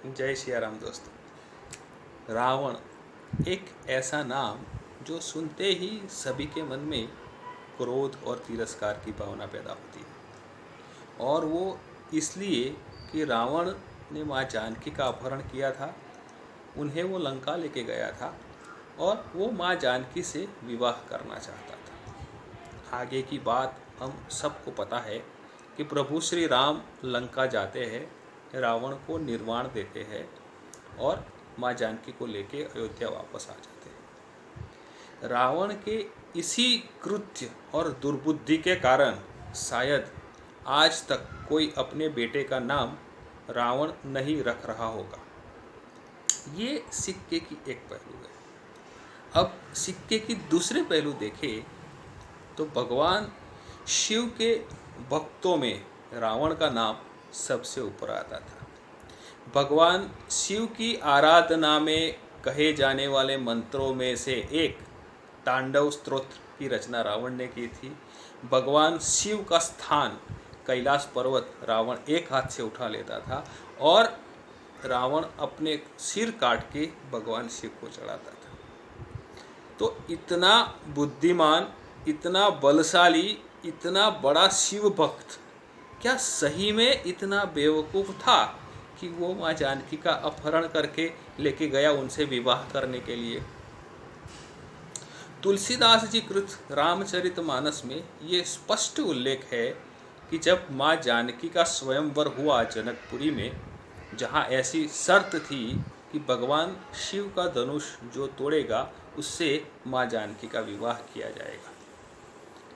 जय सिया राम दोस्तों। रावण एक ऐसा नाम जो सुनते ही सभी के मन में क्रोध और तिरस्कार की भावना पैदा होती है। और वो इसलिए कि रावण ने माँ जानकी का अपहरण किया था, उन्हें वो लंका लेके गया था और वो माँ जानकी से विवाह करना चाहता था। आगे की बात हम सबको पता है कि प्रभु श्री राम लंका जाते हैं, रावण को निर्वाण देते हैं और माँ जानकी को लेके अयोध्या वापस आ जाते हैं। रावण के इसी कृत्य और दुर्बुद्धि के कारण शायद आज तक कोई अपने बेटे का नाम रावण नहीं रख रहा होगा। ये सिक्के की एक पहलू है। अब सिक्के की दूसरे पहलू देखें तो भगवान शिव के भक्तों में रावण का नाम सबसे ऊपर आता था। भगवान शिव की आराधना में कहे जाने वाले मंत्रों में से एक तांडव स्तोत्र की रचना रावण ने की थी। भगवान शिव का स्थान कैलाश पर्वत रावण एक हाथ से उठा लेता था और रावण अपने सिर काट के भगवान शिव को चढ़ाता था। तो इतना बुद्धिमान, इतना बलशाली, इतना बड़ा शिव भक्त क्या सही में इतना बेवकूफ़ था कि वो माँ जानकी का अपहरण करके लेके गया उनसे विवाह करने के लिए? तुलसीदास जी कृत रामचरितमानस में ये स्पष्ट उल्लेख है कि जब माँ जानकी का स्वयंवर हुआ जनकपुरी में, जहाँ ऐसी शर्त थी कि भगवान शिव का धनुष जो तोड़ेगा उससे माँ जानकी का विवाह किया जाएगा,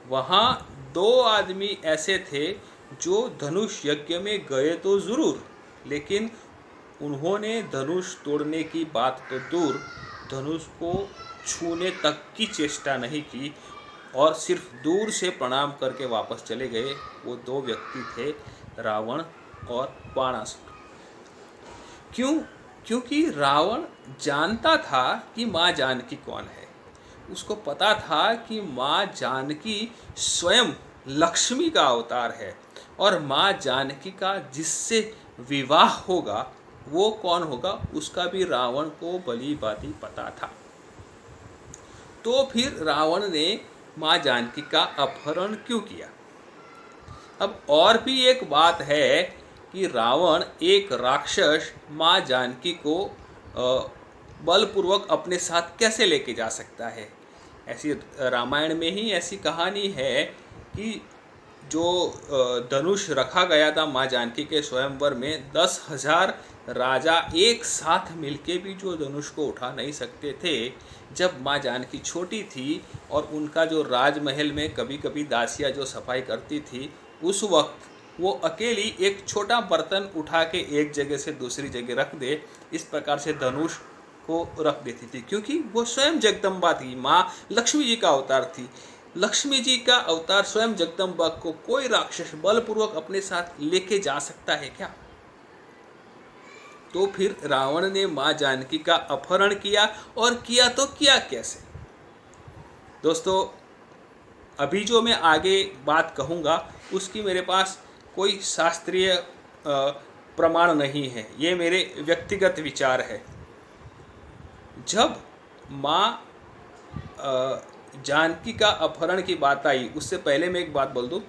वहाँ दो आदमी ऐसे थे जो धनुष यज्ञ में गए तो ज़रूर, लेकिन उन्होंने धनुष तोड़ने की बात तो दूर, धनुष को छूने तक की चेष्टा नहीं की और सिर्फ दूर से प्रणाम करके वापस चले गए। वो दो व्यक्ति थे, रावण और बाणासुर। क्यों? क्योंकि रावण जानता था कि माँ जानकी कौन है। उसको पता था कि माँ जानकी स्वयं लक्ष्मी का अवतार है और माँ जानकी का जिससे विवाह होगा वो कौन होगा उसका भी रावण को भली भांति पता था। तो फिर रावण ने माँ जानकी का अपहरण क्यों किया? अब और भी एक बात है कि रावण एक राक्षस माँ जानकी को बलपूर्वक अपने साथ कैसे लेके जा सकता है? ऐसी रामायण में ही ऐसी कहानी है कि जो धनुष रखा गया था माँ जानकी के स्वयंवर में, 10,000 राजा एक साथ मिलके भी जो धनुष को उठा नहीं सकते थे। जब माँ जानकी छोटी थी और उनका जो राजमहल में कभी कभी दासियाँ जो सफाई करती थी, उस वक्त वो अकेली एक छोटा बर्तन उठा के एक जगह से दूसरी जगह रख दे, इस प्रकार से धनुष को रख देती थी, क्योंकि वो स्वयं जगदम्बा थी, माँ लक्ष्मी जी का अवतार थी। लक्ष्मी जी का अवतार स्वयं जगदम्बा को कोई राक्षस बलपूर्वक अपने साथ लेके जा सकता है क्या? तो फिर रावण ने माँ जानकी का अपहरण किया, और किया तो किया कैसे? दोस्तों, अभी जो मैं आगे बात कहूँगा उसकी मेरे पास कोई शास्त्रीय प्रमाण नहीं है, ये मेरे व्यक्तिगत विचार है। जब माँ जानकी का अपहरण की बात आई, उससे पहले मैं एक बात बोल दूं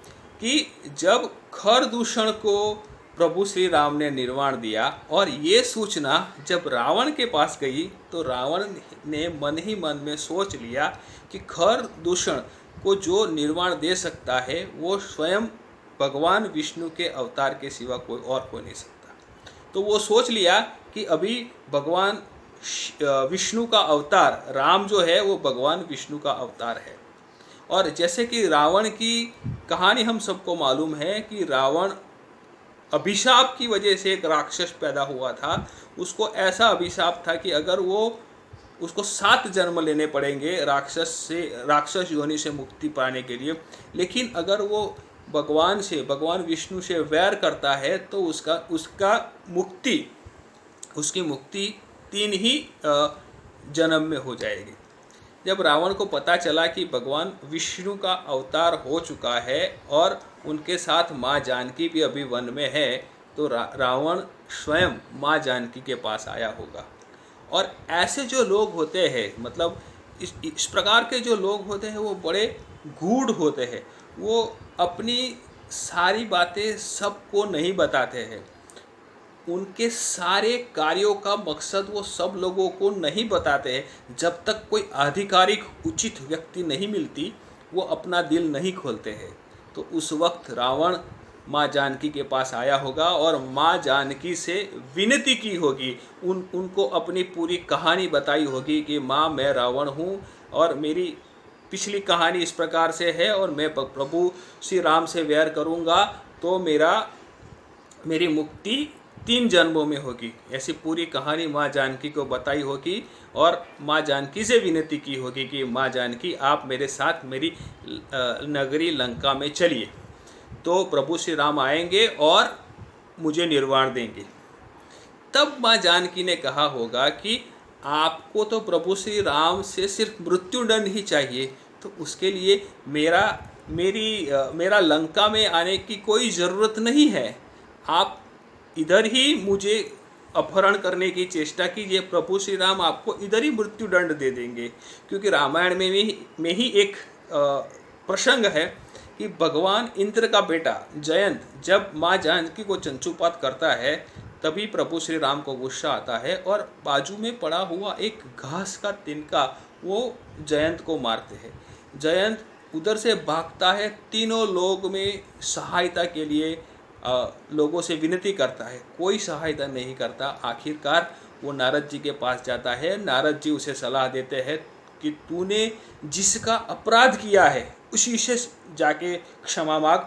कि जब खरदूषण को प्रभु श्री राम ने निर्वाण दिया और ये सूचना जब रावण के पास गई, तो रावण ने मन ही मन में सोच लिया कि खरदूषण को जो निर्वाण दे सकता है वो स्वयं भगवान विष्णु के अवतार के सिवा कोई और हो नहीं सकता। तो वो सोच लिया कि अभी भगवान विष्णु का अवतार राम जो है वो भगवान विष्णु का अवतार है। और जैसे कि रावण की कहानी हम सबको मालूम है कि रावण अभिशाप की वजह से एक राक्षस पैदा हुआ था। उसको ऐसा अभिशाप था कि अगर वो उसको 7 जन्म लेने पड़ेंगे राक्षस योनि से मुक्ति पाने के लिए, लेकिन अगर वो भगवान विष्णु से वैर करता है तो उसकी मुक्ति 3 ही जन्म में हो जाएगी। जब रावण को पता चला कि भगवान विष्णु का अवतार हो चुका है और उनके साथ माँ जानकी भी अभी वन में है, तो रावण स्वयं माँ जानकी के पास आया होगा। और ऐसे जो लोग होते हैं, मतलब इस प्रकार के जो लोग होते हैं वो बड़े गूढ़ होते हैं। वो अपनी सारी बातें सबको नहीं बताते हैं। उनके सारे कार्यों का मकसद वो सब लोगों को नहीं बताते हैं। जब तक कोई आधिकारिक उचित व्यक्ति नहीं मिलती वो अपना दिल नहीं खोलते हैं। तो उस वक्त रावण माँ जानकी के पास आया होगा और माँ जानकी से विनती की होगी, उनको अपनी पूरी कहानी बताई होगी कि माँ मैं रावण हूँ और मेरी पिछली कहानी इस प्रकार से है और मैं प्रभु श्री राम से वैर करूँगा तो मेरी मुक्ति 3 जन्मों में होगी। ऐसी पूरी कहानी माँ जानकी को बताई होगी और माँ जानकी से विनती की होगी कि माँ जानकी आप मेरे साथ मेरी नगरी लंका में चलिए, तो प्रभु श्री राम आएंगे और मुझे निर्वाण देंगे। तब माँ जानकी ने कहा होगा कि आपको तो प्रभु श्री राम से सिर्फ मृत्युदंड ही चाहिए, तो उसके लिए मेरा लंका में आने की कोई ज़रूरत नहीं है। आप इधर ही मुझे अपहरण करने की चेष्टा कीजिए, प्रभु श्री राम आपको इधर ही मृत्युदंड दे देंगे। क्योंकि रामायण में ही एक प्रसंग है कि भगवान इंद्र का बेटा जयंत जब माँ जानकी को चंचुपात करता है तभी प्रभु श्री राम को गुस्सा आता है और बाजू में पड़ा हुआ एक घास का तिनका वो जयंत को मारते हैं। जयंत उधर से भागता है, तीनों लोग में सहायता के लिए लोगों से विनती करता है, कोई सहायता नहीं करता। आखिरकार वो नारद जी के पास जाता है। नारद जी उसे सलाह देते हैं कि तूने जिसका अपराध किया है उसी से जाके क्षमा मांग,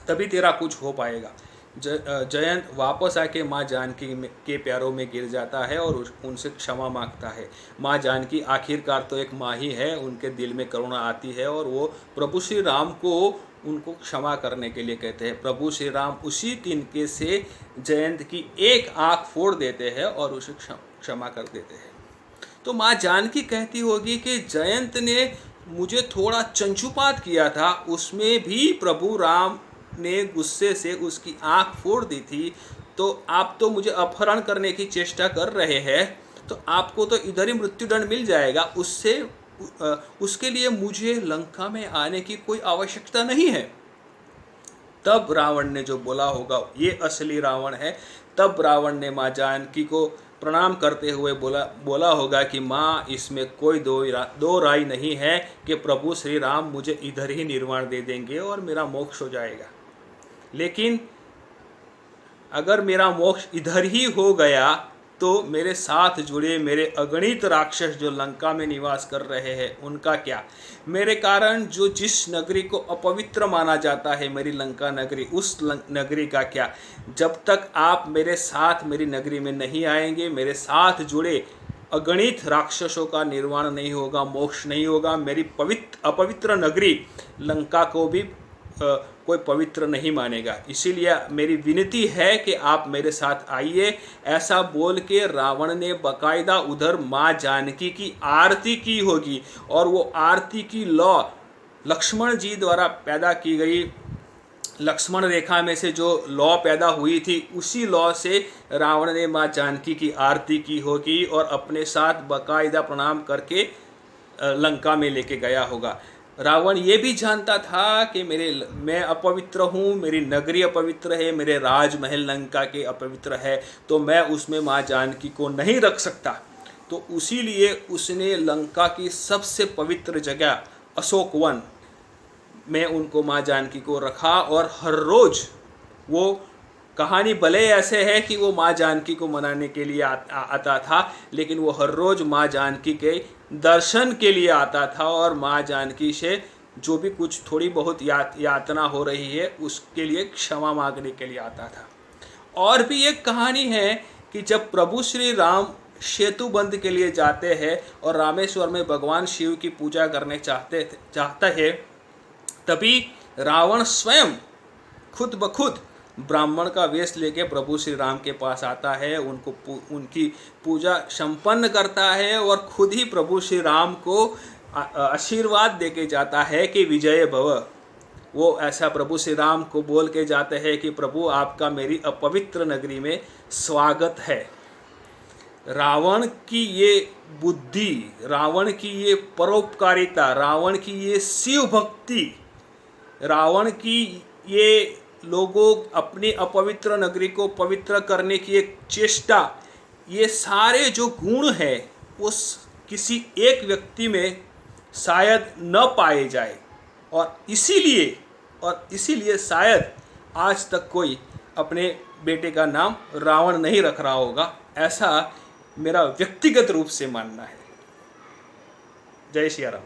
तभी तेरा कुछ हो पाएगा। जयंत वापस आके माँ जानकी के पैरों में गिर जाता है और उनसे क्षमा मांगता है। माँ जानकी आखिरकार तो एक माँ ही है, उनके दिल में करुणा आती है और वो प्रभु श्री राम को उनको क्षमा करने के लिए कहते हैं। प्रभु श्री राम उसी तिनके से जयंत की एक आँख फोड़ देते हैं और उसे क्षमा कर देते हैं। तो माँ जानकी कहती होगी कि जयंत ने मुझे थोड़ा चंचुपात किया था, उसमें भी प्रभु राम ने गुस्से से उसकी आँख फोड़ दी थी, तो आप तो मुझे अपहरण करने की चेष्टा कर रहे हैं, तो आपको तो इधर ही मृत्युदंड मिल जाएगा। उसके लिए मुझे लंका में आने की कोई आवश्यकता नहीं है। तब रावण ने जो बोला होगा ये असली रावण है। तब रावण ने माँ जानकी को प्रणाम करते हुए बोला होगा कि माँ इसमें कोई दो राय नहीं है कि प्रभु श्री राम मुझे इधर ही निर्वाण दे देंगे और मेरा मोक्ष हो जाएगा। लेकिन अगर मेरा मोक्ष इधर ही हो गया तो मेरे साथ जुड़े मेरे अगणित राक्षस जो लंका में निवास कर रहे हैं उनका क्या? मेरे कारण जो जिस नगरी को अपवित्र माना जाता है मेरी लंका नगरी, उस नगरी का क्या? जब तक आप मेरे साथ मेरी नगरी में नहीं आएंगे, मेरे साथ जुड़े अगणित राक्षसों का निर्वाण नहीं होगा, मोक्ष नहीं होगा। मेरी अपवित्र नगरी लंका को भी कोई पवित्र नहीं मानेगा। इसीलिए मेरी विनती है कि आप मेरे साथ आइए। ऐसा बोल के रावण ने बकायदा उधर माँ जानकी की आरती की होगी और वो आरती की लौ लक्ष्मण जी द्वारा पैदा की गई, लक्ष्मण रेखा में से जो लौ पैदा हुई थी उसी लौ से रावण ने माँ जानकी की आरती की होगी और अपने साथ बकायदा प्रणाम करके लंका में लेके गया होगा। रावण ये भी जानता था कि मैं अपवित्र हूँ, मेरी नगरी अपवित्र है, मेरे राजमहल लंका के अपवित्र है, तो मैं उसमें माँ जानकी को नहीं रख सकता। तो उसीलिए उसने लंका की सबसे पवित्र जगह अशोक वन में उनको माँ जानकी को रखा और हर रोज़ वो कहानी भले ऐसे है कि वो माँ जानकी को मनाने के लिए आता था, लेकिन वो हर रोज़ माँ जानकी के दर्शन के लिए आता था और माँ जानकी से जो भी कुछ थोड़ी बहुत यातना हो रही है उसके लिए क्षमा मांगने के लिए आता था। और भी एक कहानी है कि जब प्रभु श्री राम सेतु बंद के लिए जाते हैं और रामेश्वर में भगवान शिव की पूजा करने चाहता है, तभी रावण स्वयं खुद ब खुद ब्राह्मण का वेश लेके प्रभु श्री राम के पास आता है, उनकी पूजा संपन्न करता है और खुद ही प्रभु श्री राम को आशीर्वाद देके जाता है कि विजय भव। वो ऐसा प्रभु श्री राम को बोल के जाते हैं कि प्रभु आपका मेरी अपवित्र नगरी में स्वागत है। रावण की ये बुद्धि, रावण की ये परोपकारिता, रावण की ये शिव भक्ति, रावण की ये लोगों अपनी अपवित्र नगरी को पवित्र करने की एक चेष्टा, ये सारे जो गुण हैं वो किसी एक व्यक्ति में शायद न पाए जाए, और इसीलिए शायद आज तक कोई अपने बेटे का नाम रावण नहीं रख रहा होगा, ऐसा मेरा व्यक्तिगत रूप से मानना है। जय श्री राम।